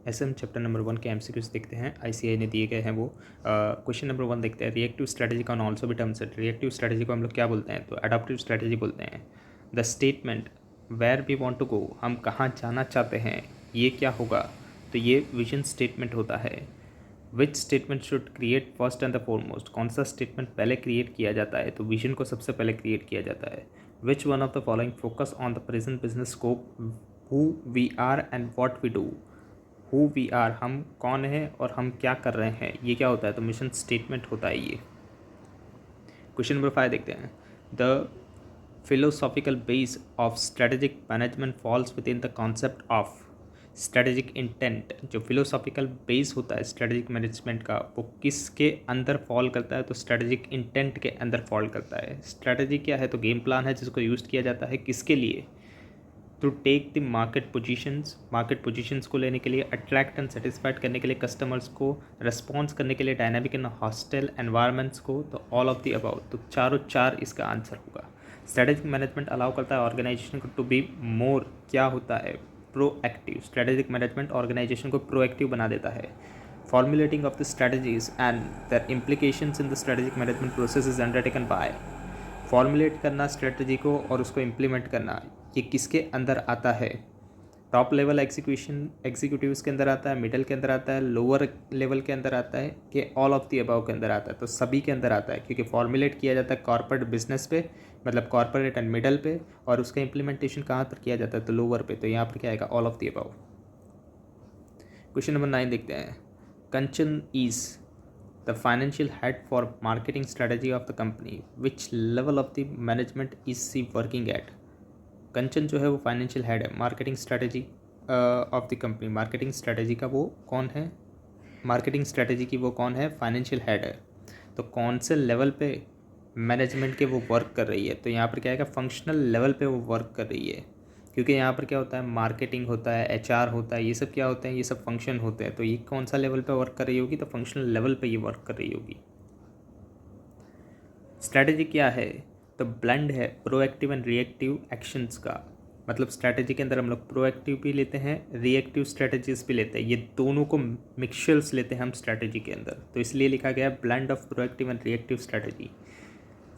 SM chapter number 1 के MCQs देखते हैं, आईसीआई ने दिए गए हैं वो। क्वेश्चन नंबर 1 देखते हैं, reactive strategy can also be terms. Reactive strategy को हम लोग क्या बोलते हैं, तो अडॉप्टिव स्ट्रैटेजी बोलते हैं। The statement where we want to go, हम कहाँ जाना चाहते हैं, ये क्या होगा, तो ये विजन स्टेटमेंट होता है। Which statement should create first and the foremost, कौन सा स्टेटमेंट पहले क्रिएट किया जाता है, तो विजन को सबसे पहले क्रिएट किया जाता है। Which one of the following focus on the present business scope, who we are and what we do. Who we are, हम कौन हैं और हम क्या कर रहे हैं, ये क्या होता है, तो मिशन स्टेटमेंट होता है ये। क्वेश्चन नंबर 5 देखते हैं, the philosophical base of strategic management falls within the concept of strategic intent। जो philosophical base होता है strategic management का, वो किसके अंदर फॉल करता है, तो strategic intent के अंदर फॉल करता है। strategy क्या है, तो गेम प्लान है जिसको यूज़ किया जाता है किसके लिए, to take the market positions को लेने के लिए, अट्रैक्ट एंड सेटिस्फाइड करने के लिए कस्टमर्स को, रिस्पॉन्स करने के लिए डायनामिक एंड हॉस्टाइल एनवायरनमेंट्स को, तो ऑल ऑफ द अबाउ, तो चारों चार इसका आंसर होगा। स्ट्रेटेजिक मैनेजमेंट अलाउ करता है ऑर्गेनाइजेशन को टू बी मोर, क्या होता है, प्रोएक्टिव। स्ट्रेटेजिक मैनेजमेंट ऑर्गेनाइजेशन को प्रोएक्टिव बना देता है। Formulating of the strategies and their implications in the strategic management process is undertaken by. Formulate करना स्ट्रेटजी को और उसको इम्प्लीमेंट करना, ये किसके अंदर आता है, टॉप लेवल एग्जीक्यूटिव्स के अंदर आता है, मिडल के अंदर आता है, लोअर लेवल के अंदर आता है, कि ऑल ऑफ द अबव के अंदर आता है, तो सभी के अंदर आता है। क्योंकि फॉर्मुलेट किया जाता है कॉर्पोरेट बिजनेस पे, मतलब कॉर्पोरेट एंड मिडल पे, और उसका इम्प्लीमेंटेशन कहाँ पर किया जाता है, तो लोअर पे, तो यहाँ पर क्या आएगा, all of the above. Question number 9 देखते हैं, कंचन is the financial head for marketing strategy of the company, which level of the management is she working at। कंचन जो है वो फाइनेंशियल हेड है marketing strategy of the company. Marketing strategy का वो कौन है, मार्केटिंग स्ट्रेटेजी की वो कौन है, फाइनेंशियल हेड है। तो कौन से लेवल पे मैनेजमेंट के वो वर्क कर रही है, तो यहाँ पर क्या आएगा, फंक्शनल लेवल पे वो वर्क कर रही है। क्योंकि यहाँ पर क्या होता है, मार्केटिंग होता है, एचआर होता है, ये सब क्या होते हैं, ये सब फंक्शन होते हैं। तो ये कौन सा लेवल पे वर्क कर रही होगी, तो फंक्शनल लेवल पे ये वर्क कर रही होगी। स्ट्रैटेजी क्या है, तो ब्लेंड है प्रोएक्टिव एंड रिएक्टिव एक्शंस का। मतलब स्ट्रैटेजी के अंदर हम लोग प्रोएक्टिव भी लेते हैं, रिएक्टिव स्ट्रैटेजीज भी लेते हैं, ये दोनों को मिक्सचर्स लेते हैं हम स्ट्रैटेजी के अंदर, तो इसलिए लिखा गया है blend of proactive and reactive strategy.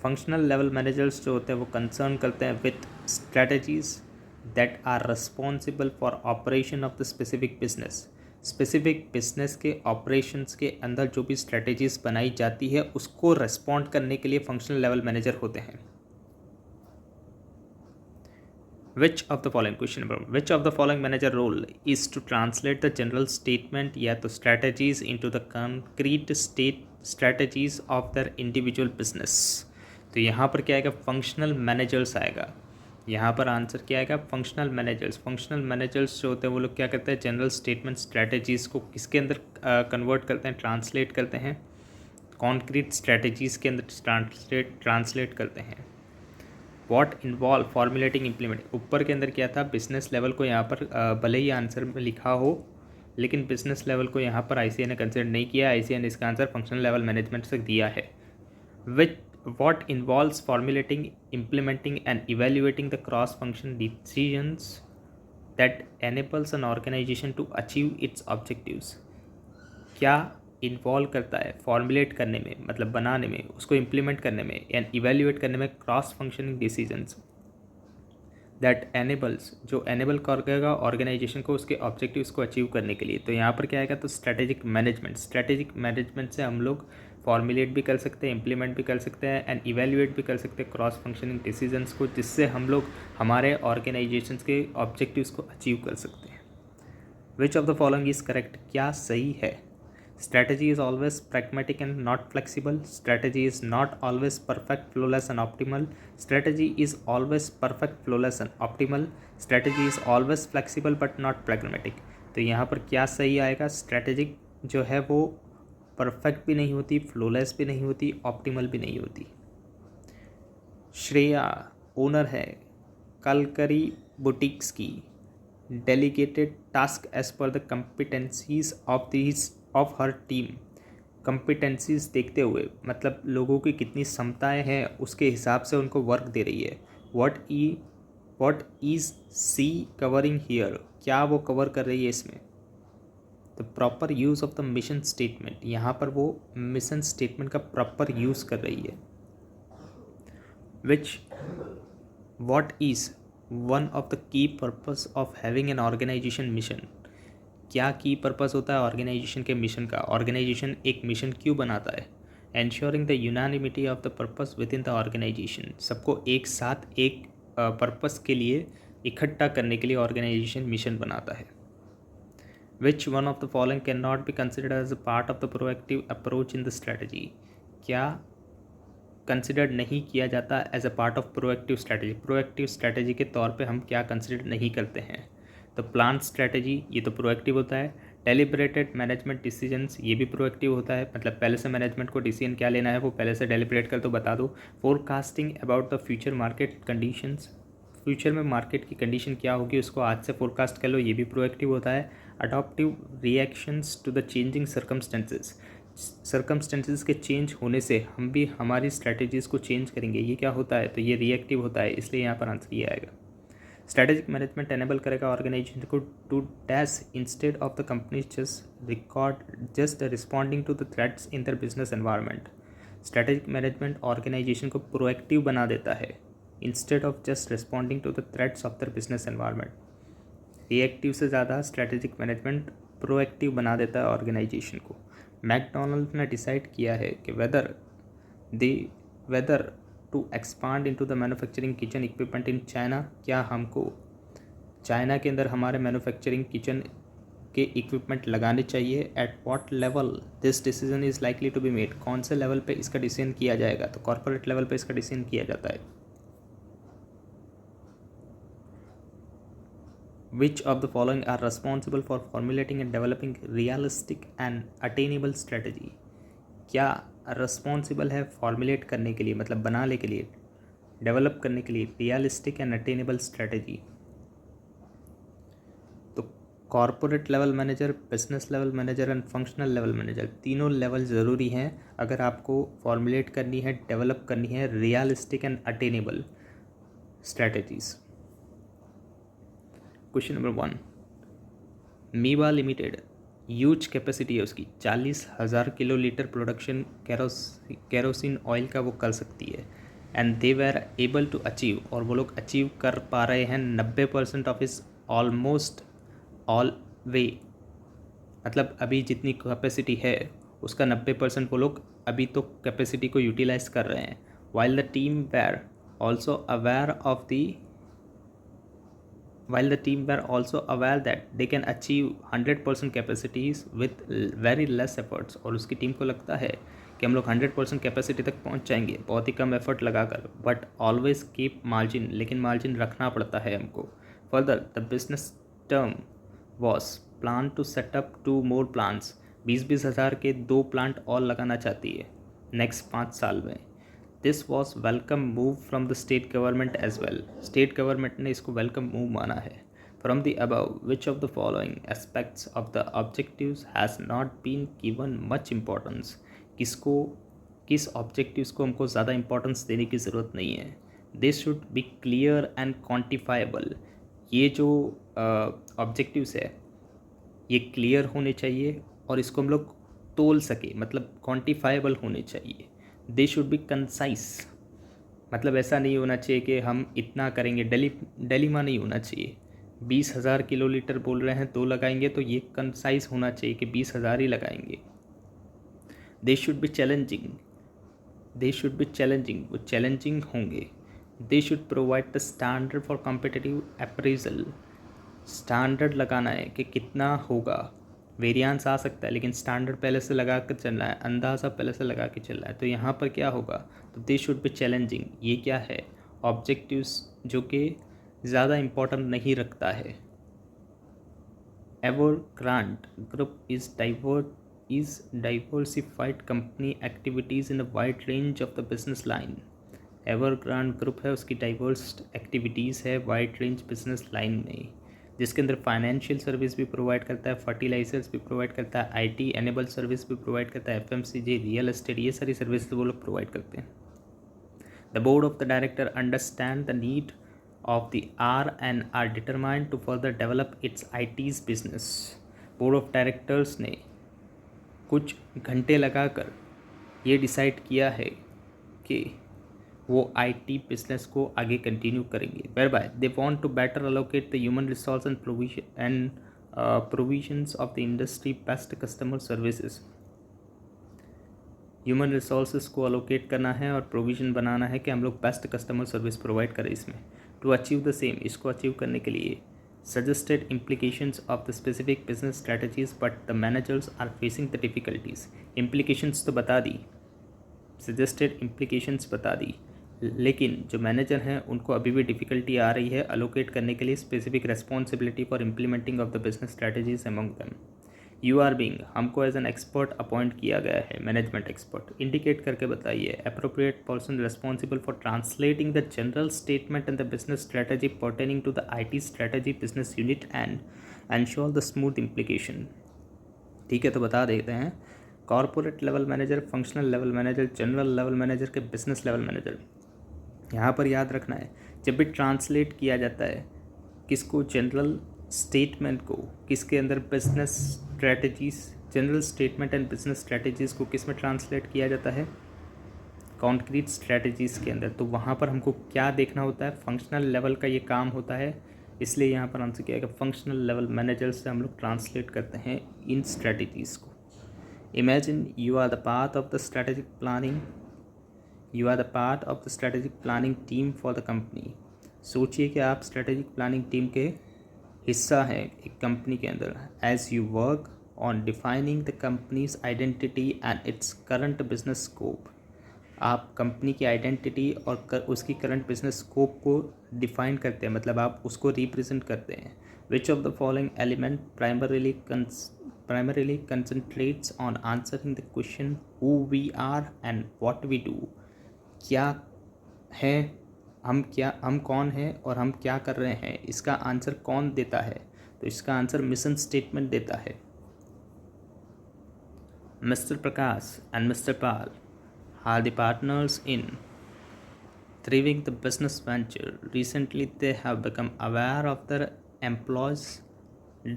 Functional level managers जो होते हैं वो कंसर्न करते हैं with strategies that are responsible for operation of the specific business. Specific business के ऑपरेशंस के अंदर जो भी स्ट्रैटेजीज बनाई जाती है उसको रिस्पॉन्ड करने के लिए फंक्शनल लेवल मैनेजर होते हैं। Which of the following, question number 1, which of the following manager role is to translate the general statement या तो strategies into the concrete strategies of their individual business. तो यहाँ पर क्या आएगा, फंक्शनल मैनेजर्स आएगा। यहाँ पर आंसर क्या आएगा, फंक्शनल मैनेजर्स। फंक्शनल मैनेजर्स जो होते हैं वो लोग क्या करते हैं, जनरल स्टेटमेंट स्ट्रैटेजीज़ को किसके अंदर कन्वर्ट करते हैं, ट्रांसलेट करते हैं, कॉन्क्रीट स्ट्रैटेजीज़ के अंदर ट्रांसलेट करते हैं। व्हाट इन्वॉल्व फॉर्मुलेटिंग इम्प्लीमेंट, ऊपर के अंदर क्या था, बिजनेस लेवल को यहाँ पर भले ही आंसर में लिखा हो लेकिन बिजनेस लेवल को यहाँ पर आईसीआई ने कंसिडर नहीं किया। आईसीआई ने इसका आंसर फंक्शनल लेवल मैनेजमेंट से दिया है। विच what involves formulating, implementing and evaluating the cross-function decisions that enables an organization to achieve its objectives। क्या इन्वॉल्व करता है फॉर्मुलेट करने में, मतलब बनाने में, उसको इम्प्लीमेंट करने में एंड इवेल्युएट करने में cross functioning decisions that enables, जो एनेबल करेगा ऑर्गेनाइजेशन को उसके ऑब्जेक्टिव्स को अचीव करने के लिए। तो यहाँ पर क्या आएगा, तो स्ट्रेटेजिक मैनेजमेंट। स्ट्रेटेजिक मैनेजमेंट से हम लोग फॉर्मुलेट भी कर सकते हैं, इम्प्लीमेंट भी कर सकते हैं एंड इवेल्युएट भी कर सकते हैं क्रॉस फंक्शनिंग डिसीजंस को, जिससे हम लोग हमारे ऑर्गेनाइजेशंस के ऑब्जेक्टिव्स को अचीव कर सकते हैं। Which of the following is correct, क्या सही है। Strategy is always pragmatic and not flexible। Strategy is not always perfect, flawless and optimal। Strategy is always perfect, flawless and optimal। Strategy is always flexible but not pragmatic। तो यहाँ पर क्या सही आएगा, strategic जो है वो परफेक्ट भी नहीं होती, फ्लॉलेस भी नहीं होती, ऑप्टिमल भी नहीं होती। श्रेया ओनर है कलकरी बुटीक्स की, delegated task as per the competencies of her team. Competencies देखते हुए, मतलब लोगों की कितनी क्षमताएं हैं उसके हिसाब से उनको वर्क दे रही है। What is she covering here, क्या वो कवर कर रही है इसमें। The proper use of the mission statement, यहाँ पर वो मिशन स्टेटमेंट का प्रॉपर यूज़ कर रही है। Which what is one of the key purpose of having an organisation mission, क्या की पर्पस होता है ऑर्गेनाइजेशन के मिशन का, ऑर्गेनाइजेशन एक मिशन क्यों बनाता है। Ensuring the unanimity of the purpose within the organisation, सबको एक साथ एक पर्पस के लिए इकट्ठा करने के लिए ऑर्गेनाइजेशन मिशन बनाता है। Which one of the following can not be considered as a part of the proactive approach in the strategy, क्या कंसिडर्ड नहीं किया जाता as a part of proactive strategy, proactive strategy के तौर पे हम क्या कंसिडर नहीं करते हैं। तो प्लान स्ट्रैटेजी ये तो प्रोएक्टिव होता है। डेलिब्रेटेड मैनेजमेंट डिसीजंस ये भी प्रोएक्टिव होता है, मतलब पहले से मैनेजमेंट को डिसीजन क्या लेना है वो पहले से डेलिब्रेट कर तो बता दो। Forecasting about the future market conditions, future में मार्केट की कंडीशन क्या होगी उसको आज से फोरकास्ट कर लो, ये भी प्रोएक्टिव होता है। Adaptive reactions to the changing circumstances के चेंज होने से हम भी हमारी स्ट्रैटेजीज़ को चेंज करेंगे, ये क्या होता है, तो ये रिएक्टिव होता है, इसलिए यहाँ पर आंसर ये आएगा। स्ट्रैटेजिक मैनेजमेंट एनेबल करेगा ऑर्गेनाइजेशन को to dash instead of the company just responding to the threats in their business environment. Strategic management organisation को प्रोएक्टिव बना देता है instead of just responding to the threats of their business environment. Reactive से ज़्यादा strategic management proactive बना देता है organisation को। मैकडोनल्ड ने डिसाइड किया है कि whether to expand into the manufacturing kitchen equipment in China, क्या हमको चाइना के अंदर हमारे मैन्युफैक्चरिंग किचन के इक्विपमेंट लगाने चाहिए। At what level this decision is likely to be made, कौन से लेवल पे इसका डिसीजन किया जाएगा, तो कॉर्पोरेट लेवल पे इसका डिसीजन किया जाता है। Which of the following are responsible for formulating and developing realistic and attainable strategy, क्या रिस्पॉन्सिबल है फॉर्मुलेट करने के लिए, मतलब बनाने के लिए, डेवलप करने के लिए रियलिस्टिक एंड अटेनेबल स्ट्रेटजी। तो corporate level manager, business level manager and functional level manager, तीनों लेवल ज़रूरी हैं अगर आपको फॉर्मुलेट करनी है, डेवलप करनी है realistic and attainable strategies. Question number 1, मीवा limited huge capacity है उसकी, 40,000 किलोलीटर प्रोडक्शन केरोसिन ऑयल का वो कर सकती है। And they were able to achieve, और वो लोग अचीव कर पा रहे हैं 90% ऑफ इस ऑलमोस्ट ऑल वे, मतलब अभी जितनी कैपेसिटी है उसका 90% वो लोग अभी तो कैपेसिटी को यूटिलाइज कर रहे हैं। While the team were also aware that they can achieve 100% capacities with very less efforts, और उसकी टीम को लगता है कि हम लोग 100% कैपेसिटी तक पहुंच जाएंगे बहुत ही कम एफर्ट लगाकर, बट ऑलवेज कीप मार्जिन, लेकिन मार्जिन रखना पड़ता है हमको। Further the business term was plan to set up 2 more plants, 20 हज़ार के 2 प्लांट और लगाना चाहती है नेक्स्ट 5 साल में। This was welcome move from the state government as well, state government ने इसको वेलकम मूव माना है। From the above which of the following aspects of the objectives has not been given much importance, किस objectives को हमको ज़्यादा importance देने की ज़रूरत नहीं है। This should be clear and quantifiable, ये जो ऑब्जेक्टिव्स है ये क्लियर होने चाहिए और इसको हम लोग तोल सके, मतलब क्वान्टिफाइबल होने चाहिए। दे शुड बी कंसाइज, मतलब ऐसा नहीं होना चाहिए कि हम इतना करेंगे, डेलीमा नहीं होना चाहिए। 20,000 किलोलीटर बोल रहे हैं 2 लगाएंगे, तो ये कंसाइज होना चाहिए कि 20,000 ही लगाएंगे। दे शुड बी चैलेंजिंग, वो चैलेंजिंग होंगे। They should provide the standard for competitive appraisal, standard लगाना है कि कितना होगा, वेरिएंस आ सकता है लेकिन स्टैंडर्ड पहले से लगा कर चलना है, अंदाज़ा पहले से लगा के चलना है। तो यहाँ पर क्या होगा, तो दे शुड बी चैलेंजिंग, ये क्या है ऑब्जेक्टिव्स जो कि ज़्यादा इम्पोर्टेंट नहीं रखता है। Evergrande group is diversified company activities in a wide range of the business line. Evergrande group है, उसकी डाइवर्स एक्टिविटीज़ है वाइड रेंज बिजनेस लाइन में, जिसके अंदर फाइनेंशियल सर्विस भी प्रोवाइड करता है, फर्टिलाइजर्स भी प्रोवाइड करता है, आईटी एनेबल सर्विस भी प्रोवाइड करता है, एफएमसीजी, रियल एस्टेट, ये सारी सर्विस वो लोग प्रोवाइड करते हैं। The board of the director understand the need of the R and R determined to further develop its IT's business. Board of directors ने कुछ घंटे लगाकर ये डिसाइड किया है कि वो आईटी बिजनेस को आगे कंटिन्यू करेंगे, whereby they want to better allocate the human resource and provisions of the industry best customer services. Human resources को अलोकेट करना है और प्रोविज़न बनाना है कि हम लोग बेस्ट कस्टमर सर्विस प्रोवाइड करें इसमें। टू अचीव द सेम, इसको अचीव करने के लिए suggested implications of the specific business strategies but the managers are facing the difficulties। implications तो बता दी, suggested implications बता दी, लेकिन जो मैनेजर हैं उनको अभी भी डिफ़िकल्टी आ रही है अलोकेट करने के लिए specific responsibility for implementing of the business strategies among them. You are being, हमको एज एन एक्सपर्ट अपॉइंट किया गया है, मैनेजमेंट एक्सपर्ट। इंडिकेट करके बताइए appropriate person responsible for translating the general statement and the business strategy pertaining to the IT strategy business unit and ensure the smooth implication. ठीक है, तो बता देते हैं corporate level manager, functional level manager, general level manager के business level manager. यहाँ पर याद रखना है जब भी ट्रांसलेट किया जाता है किसको, जनरल स्टेटमेंट को, किसके अंदर business strategies, general statement and business strategies को किस में ट्रांसलेट किया जाता है, कॉन्क्रीट स्ट्रैटेजीज़ के अंदर। तो वहाँ पर हमको क्या देखना होता है, फंक्शनल लेवल का ये काम होता है, इसलिए यहाँ पर आंसर किया है कि फंक्शनल लेवल मैनेजर से हम लोग ट्रांसलेट करते हैं इन स्ट्रैटेजीज़ को। Imagine you are the part of the strategic planning, you are the part of the strategic planning team for the company. सोचिए कि आप स्ट्रैटेजिक प्लानिंग टीम के हिस्सा है एक कंपनी के अंदर। As you work on defining the company's identity and its current business scope, आप कंपनी की आइडेंटिटी और उसकी करंट बिजनेस स्कोप को डिफाइन करते हैं, मतलब आप उसको रिप्रेजेंट करते हैं। Which of the following element primarily concentrates on answering the question who we are and what we do. क्या है, हम कौन हैं और हम क्या कर रहे हैं, इसका आंसर कौन देता है, तो इसका आंसर मिशन स्टेटमेंट देता है। Mister Prakash and mister Pal are the partners in thriving the business venture. Recently they have become aware of their employees'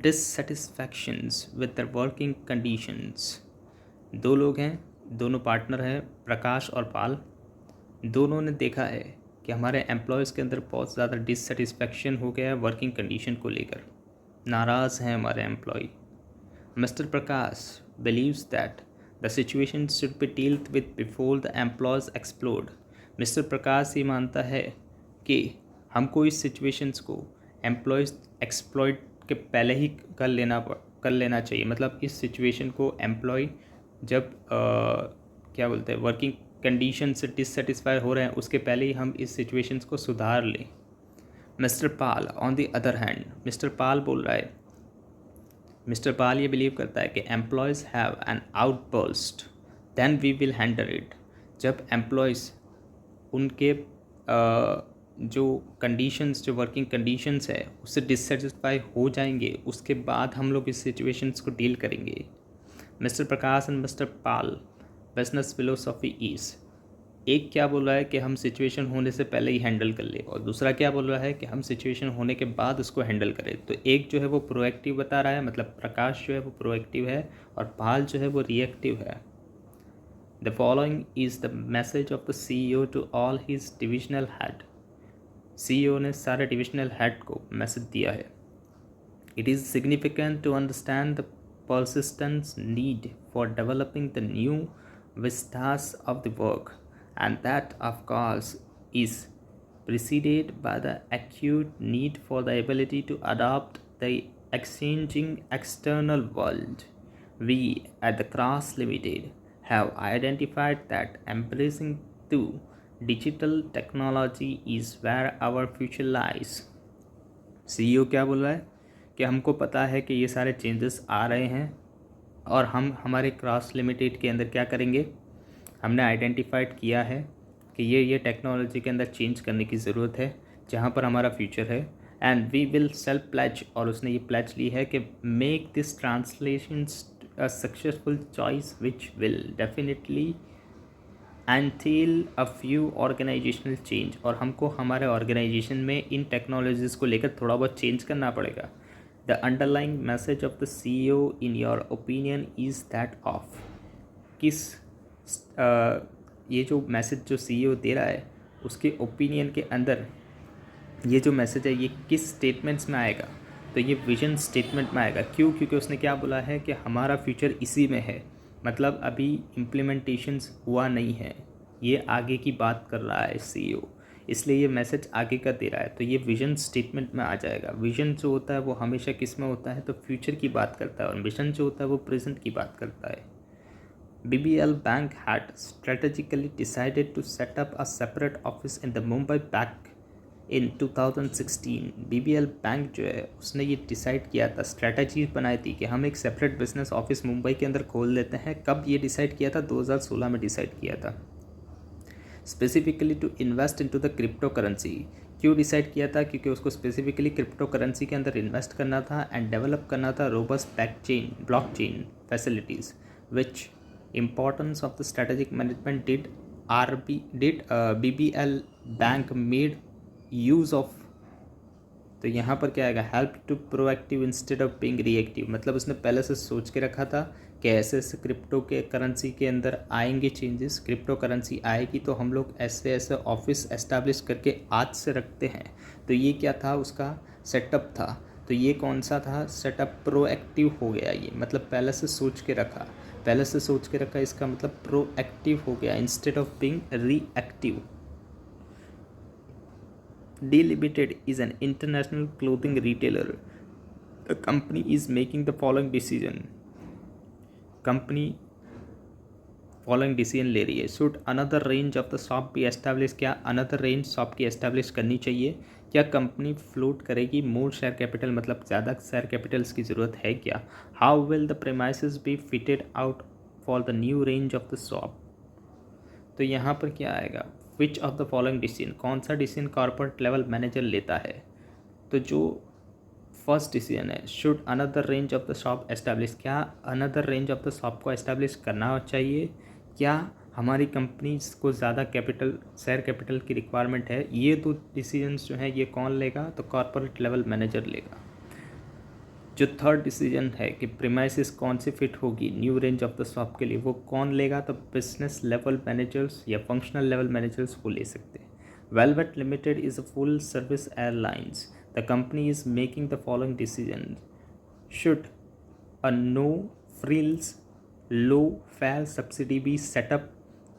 dissatisfactions with their working conditions। दो लोग हैं, दोनों पार्टनर हैं, प्रकाश और पाल। दोनों ने देखा है कि हमारे एम्प्लॉयज़ के अंदर बहुत ज़्यादा डिससेटिस्फैक्शन हो गया है वर्किंग कंडीशन को लेकर, नाराज़ हैं हमारे employee. Mister Prakash believes that the situation should be dealt with before the employees explode। Mister Prakash ये मानता है कि हमको इस सिचुएशंस को एम्प्लॉयज़ एक्सप्लॉइट के पहले ही कर लेना चाहिए। मतलब इस सिचुएशन को एम्प्लॉय जब क्या बोलते हैं वर्किंग कंडीशन से डिससेटिस्फाई हो रहे हैं उसके पहले ही हम इस सिचुएशंस को सुधार लें। Mister Pal on the other hand, mister Pal बोल रहा है, मिस्टर पाल ये बिलीव करता है कि employees have an outburst then we will handle it. जब एम्प्लॉयज़ उनके जो कंडीशंस, जो वर्किंग कंडीशंस है उससे डिससेटिस्फाई हो जाएंगे, उसके बाद हम लोग इस सिचुएशंस को डील करेंगे। Mister Prakash and mister Pal business philosophy is, एक क्या बोल रहा है कि हम सिचुएशन होने से पहले ही हैंडल कर ले, और दूसरा क्या बोल रहा है कि हम सिचुएशन होने के बाद उसको हैंडल करें। तो एक जो है वो प्रोएक्टिव बता रहा है, मतलब प्रकाश जो है वो प्रोएक्टिव है और पाल जो है वो रिएक्टिव है। The following is the message of the CEO to all his divisional head. CEO ने सारे डिविजनल हेड को मैसेज दिया है। It is significant to understand the persistence need for developing the new vistas of the work, and that of course is preceded by the acute need for the ability to adapt the exchanging external world. We at the Cross Limited have identified that embracing the digital technology is where our future lies। CEO क्या बोल रहा है कि हमको पता है कि ये सारे चेंजेस आ रहे हैं और हम हमारे क्रॉस लिमिटेड के अंदर क्या करेंगे, हमने आइडेंटिफाइड किया है कि ये टेक्नोलॉजी के अंदर चेंज करने की ज़रूरत है जहाँ पर हमारा फ्यूचर है। And we will self pledge, और उसने ये प्लेज ली है कि make this translations a successful choice which will definitely entail a few organisational change. और हमको हमारे ऑर्गेनाइजेशन में इन टेक्नोलॉजीज़ को लेकर थोड़ा बहुत चेंज करना पड़ेगा। The underlying message of the CEO in your opinion is that of, किस ये जो मैसेज जो CEO दे रहा है उसके ओपिनियन के अंदर ये जो मैसेज है ये किस स्टेटमेंट्स में आएगा, तो ये विजन स्टेटमेंट में आएगा। क्यों? क्योंकि उसने क्या बोला है कि हमारा फ्यूचर इसी में है, मतलब अभी इम्प्लीमेंटेशंस हुआ नहीं है, ये आगे की बात कर रहा है CEO, इसलिए ये मैसेज आगे का दे रहा है, तो ये विजन स्टेटमेंट में आ जाएगा। विजन जो होता है वो हमेशा किस में होता है, तो फ्यूचर की बात करता है, और मिशन जो होता है वो प्रेजेंट की बात करता है। BBL Bank had strategically decided to set up a separate office in the Mumbai back in 2016। BBL bank जो है उसने ये डिसाइड किया था, स्ट्रेटजी बनाई थी कि हम एक सेपरेट बिजनेस ऑफिस मुंबई के अंदर खोल लेते हैं। कब ये डिसाइड किया था? 2016 में डिसाइड किया था। Specifically to invest into the crypto currency. क्यों डिसाइड किया था? क्योंकि उसको स्पेसिफिकली क्रिप्टो करेंसी के अंदर इन्वेस्ट करना था एंड डेवलप करना था robust blockchain facilities, which importance of the strategic management did BBL bank made use of. तो यहाँ पर क्या आएगा? Help to proactive instead of being reactive, मतलब उसने पहले से सोच के रखा था कि ऐसे ऐसे क्रिप्टो के करेंसी के अंदर आएंगे चेंजेस, क्रिप्टो करेंसी आएगी तो हम लोग ऐसे ऐसे ऑफिस एस्टैब्लिश करके आज से रखते हैं। तो ये क्या था? उसका सेटअप था। तो ये कौन सा था सेटअप? प्रोएक्टिव हो गया ये, मतलब पहले से सोच के रखा, पहले से सोच के रखा, इसका मतलब प्रोएक्टिव हो गया instead of being reactive. D Limited is an international clothing retailer. The company is making the following decision. Company following decision ले रही है। Should another range of the shop B establish, क्या अनदर रेंज शॉप की establish करनी चाहिए? क्या company float करेगी मोर share capital, मतलब ज़्यादा शेयर कैपिटल्स की ज़रूरत है क्या? How will the premises B fitted out for the new range of the shop. तो यहाँ पर क्या आएगा? विच ऑफ द फॉलोइंग डिसीजन, कौन सा डिसीजन कॉर्पोरेट लेवल मैनेजर लेता है? तो जो फर्स्ट डिसीजन है, should another range of the shop establish, क्या another range of the shop को एस्टैब्लिश करना चाहिए? क्या हमारी कंपनीज को ज़्यादा कैपिटल, शेयर कैपिटल की रिक्वायरमेंट है? ये दो डिसीजंस जो है ये कौन लेगा? तो कॉर्पोरेट लेवल मैनेजर लेगा। जो थर्ड डिसीजन है कि प्रीमाइसेस कौन सी फिट होगी new range of the shop के लिए, वो कौन लेगा? तो बिजनेस लेवल मैनेजर्स या फंक्शनल लेवल मैनेजर्स वो ले सकते हैं। Velvet limited is a full service airlines. The company is making the following decision. Should a no frills low fare subsidy be set up,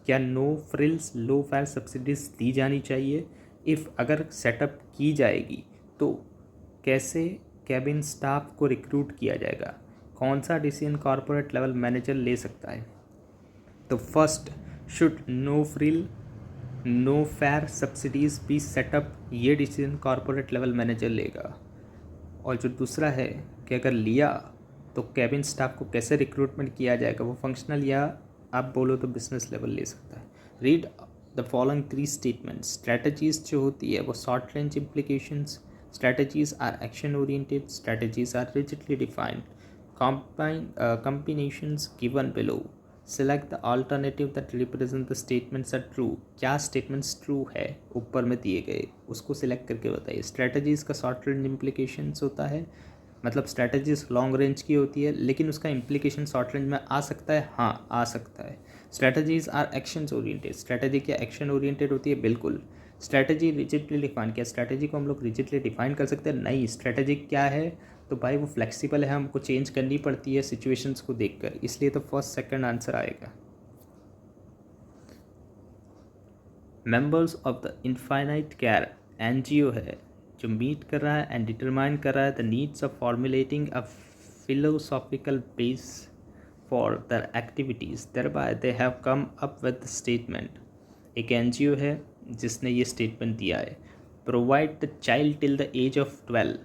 क्या no frills low fare subsidies दी जानी चाहिए? If अगर setup की जाएगी तो कैसे कैबिन स्टाफ को रिक्रूट किया जाएगा? कौन सा डिसीजन कॉर्पोरेट लेवल मैनेजर ले सकता है? तो first, should no frill no fare subsidies be set up, ये डिसीजन कॉर्पोरेट लेवल मैनेजर लेगा। और जो दूसरा है कि अगर लिया तो कैबिन स्टाफ को कैसे रिक्रूटमेंट किया जाएगा, वो फंक्शनल या आप बोलो तो बिजनेस लेवल ले सकता है। Read the following 3 statement. Strategies जो होती है वो short range implications, strategies are action oriented, strategies are rigidly defined. Combinations given below, select the alternative that represent the statements are true। क्या statements true है ऊपर में दिए गए उसको सिलेक्ट करके बताइए। स्ट्रैटेजीज़ का शॉर्ट रेंज इम्प्लीकेशंस होता है, मतलब स्ट्रैटेजीज लॉन्ग रेंज की होती है लेकिन उसका इम्प्लीकेशन शॉर्ट रेंज में आ सकता है, हाँ आ सकता है। Strategies are actions oriented, strategy क्या एक्शन ओरिएंटेड होती है? बिल्कुल। स्ट्रैटेजी रिजिडली डिफाइन, क्या स्ट्रैटेजी को हम लोग रिजिडली डिफाइन कर सकते हैं? नहीं। स्ट्रैटेजी क्या है? तो भाई वो फ्लेक्सिबल है, हमको चेंज करनी पड़ती है सिचुएशंस को देखकर, इसलिए तो फर्स्ट सेकंड आंसर आएगा। Members of the infinite care NGO है जो मीट कर रहा है एंड डिटरमाइन कर रहा है the needs of formulating a philosophical base for their activities, thereby they have come up with the statement. एक NGO है जिसने ये स्टेटमेंट दिया है, provide the child till the age of 12,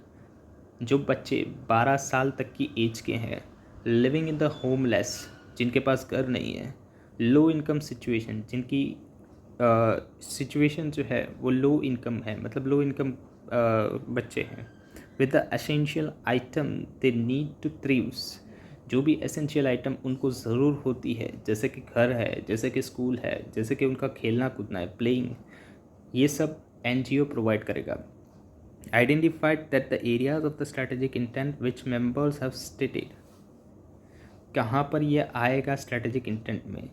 जो बच्चे 12 साल तक की एज के हैं, लिविंग इन द होमलेस, जिनके पास घर नहीं है, लो इनकम सिचुएशन, जिनकी सिचुएशन जो है वो लो इनकम है, मतलब लो इनकम बच्चे हैं, with the essential item they need to thrives, जो भी एसेंशियल आइटम उनको ज़रूर होती है, जैसे कि घर है, जैसे कि स्कूल है, जैसे कि उनका खेलना कूदना है, प्लेइंग, ये सब NGO प्रोवाइड करेगा। Identified that the areas of the strategic intent which members have stated. कहाँ पर ये आएगा स्ट्रेटेजिक इंटेंट में?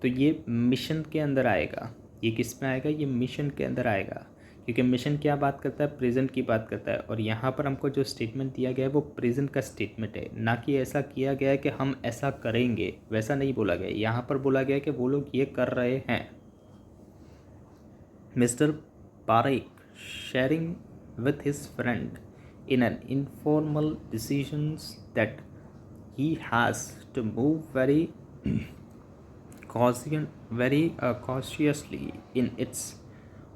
तो ये मिशन के अंदर आएगा। ये किस में आएगा? ये मिशन के अंदर आएगा, क्योंकि मिशन क्या बात करता है? प्रेजेंट की बात करता है। और यहाँ पर हमको जो स्टेटमेंट दिया गया है वो प्रेजेंट का स्टेटमेंट है, ना कि ऐसा किया गया है कि हम ऐसा करेंगे, वैसा नहीं बोला गया। यहाँ पर बोला गया है कि वो लोग ये कर रहे हैं। Mister Parekh sharing with his friend in an informal decisions that he has to move cautiously in its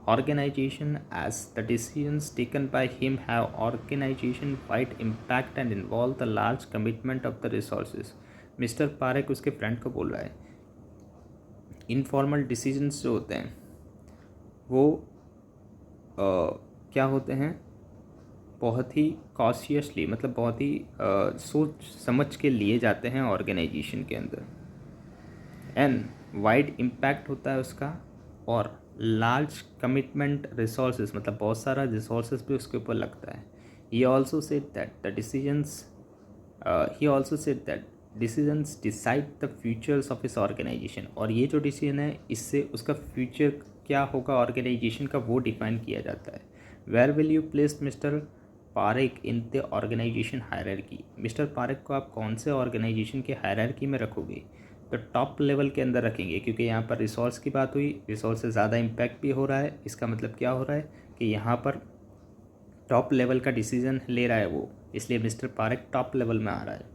organization, as the decisions taken by him have organization wide impact and involve the large commitment of the resources। Mister Parekh उसके friend को बोल रहा है informal decisions जो होते हैं वो क्या होते हैं? बहुत ही कॉशियसली, मतलब बहुत ही सोच समझ के लिए जाते हैं ऑर्गेनाइजेशन के अंदर। एंड वाइड इम्पैक्ट होता है उसका, और लार्ज कमिटमेंट रिसोर्सेज, मतलब बहुत सारा रिसोर्सेज भी उसके ऊपर लगता है। He also said that decisions decide the futures of इस ऑर्गेनाइजेशन। और ये जो डिसीजन है इससे उसका फ्यूचर क्या होगा ऑर्गेनाइजेशन का, वो डिफाइन किया जाता है। Where will you place mister Parekh in the organisation hierarchy? Mister Parekh को आप कौन से ऑर्गेनाइजेशन के हायरार्की में रखोगे? तो टॉप लेवल के अंदर रखेंगे, क्योंकि यहाँ पर रिसोर्स की बात हुई, रिसोर्स से ज़्यादा इम्पैक्ट भी हो रहा है। इसका मतलब क्या हो रहा है कि यहाँ पर टॉप लेवल का डिसीजन ले रहा है वो, इसलिए मिस्टर पारेख टॉप लेवल में आ रहा है।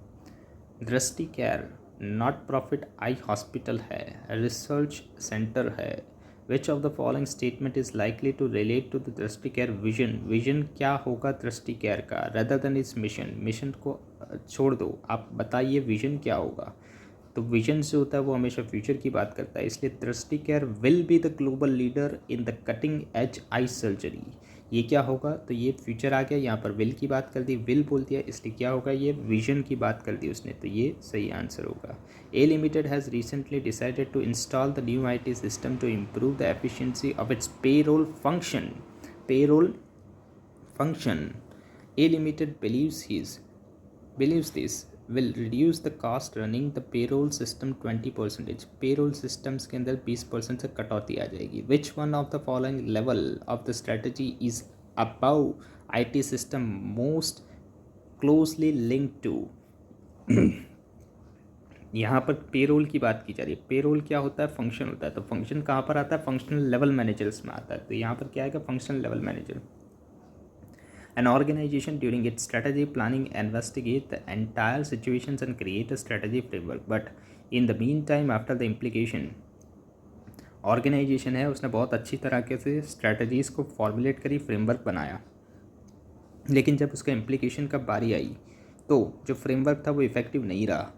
Drishti care not profit eye hospital है, रिसर्च सेंटर है। Which of the following statement is likely to relate to the Drishti care vision? Vision क्या होगा दृष्टि केयर का, rather than is mission? Mission को छोड़ दो, आप बताइए विजन क्या होगा। तो विजन से होता है वो हमेशा फ्यूचर की बात करता है, इसलिए Drishti care will be the global leader in the cutting edge eye surgery. ये क्या होगा? तो ये फ्यूचर आ गया, यहाँ पर विल की बात कर दी, विल बोल दिया, इसलिए क्या होगा? ये विजन की बात कर दी उसने, तो ये सही आंसर होगा। A limited has recently decided to install the new IT system to improve the efficiency of its payroll function. Payroll function. A limited believes this will reduce the cost running the payroll system 20%। Payroll systems के अंदर 20% से कटौती आ जाएगी। Which one of the following level of the strategy is about IT system most closely link to? यहाँ पर payroll की बात की जा रही है। पेरोल क्या होता है? फंक्शन होता है। तो फंक्शन कहाँ पर आता है? फंक्शनल लेवल मैनेजर्स में आता है। तो यहाँ पर क्या आएगा? Functional level manager. An organization during its strategy planning investigate the entire situations and create a strategy framework, but in the meantime after the implication, organisation है उसने बहुत अच्छी तरीके से स्ट्रैटेजीज़ को फॉर्मुलेट करी, फ्रेमवर्क बनाया, लेकिन जब उसका इम्प्लीकेशन का बारी आई तो जो फ्रेमवर्क था वो इफ़ेक्टिव नहीं रहा,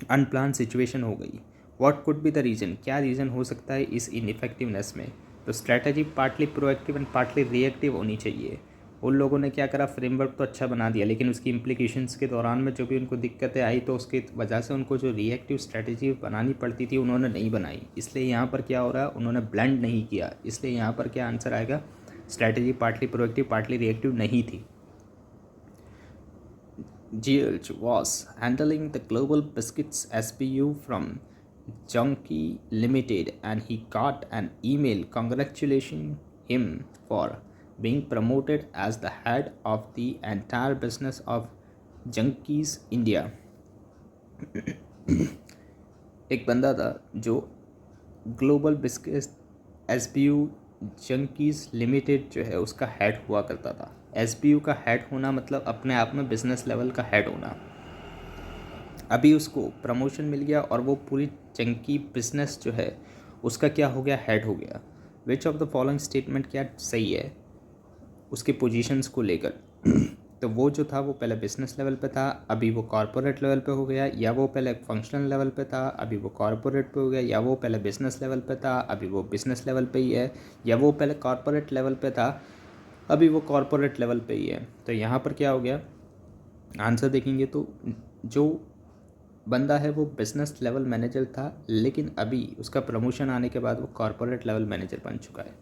अनप्लान सिचुएशन हो गई। What could be the reason? क्या रीज़न हो सकता है इस इनइफेक्टिवनेस में? तो strategy partly proactive and partly reactive होनी चाहिए। उन लोगों ने क्या करा? फ्रेमवर्क तो अच्छा बना दिया, लेकिन उसकी इम्प्लीकेशंस के दौरान में जो भी उनको दिक्कतें आई तो उसकी वजह से उनको जो रिएक्टिव स्ट्रैटेजी बनानी पड़ती थी उन्होंने नहीं बनाई। इसलिए यहाँ पर क्या हो रहा है? उन्होंने ब्लेंड नहीं किया, इसलिए यहाँ पर क्या आंसर आएगा? Strategy partly proactive partly reactive नहीं थी। George was handling the Global Biscuits SBU from Junkie Limited, and he got an email congratulating him for being promoted as the head of the entire business of Junkies India। एक बंदा था जो global biscuit SBU जंकीज़ limited जो है उसका head हुआ करता था। SBU का हेड होना मतलब अपने आप में बिजनेस लेवल का हेड होना। अभी उसको प्रमोशन मिल गया और वो पूरी जंकी बिजनेस जो है उसका क्या हो गया? हेड हो गया। विच ऑफ द फॉलोइंग स्टेटमेंट क्या सही है उसके पोजीशंस को लेकर? तो वो जो था वो पहले बिजनेस लेवल पे था, अभी वो कॉर्पोरेट लेवल पे हो गया, या वो पहले फंक्शनल लेवल पे था, अभी वो कॉर्पोरेट पे हो गया, या वो पहले बिजनेस लेवल पे था, अभी वो बिजनेस लेवल पे ही है, या वो पहले कॉर्पोरेट लेवल पे था, अभी वो कॉर्पोरेट लेवल पे ही है। तो यहाँ पर क्या हो गया? आंसर देखेंगे तो जो बंदा है वो बिजनेस लेवल मैनेजर था, लेकिन अभी उसका प्रमोशन आने के बाद वो कॉर्पोरेट लेवल मैनेजर बन चुका है।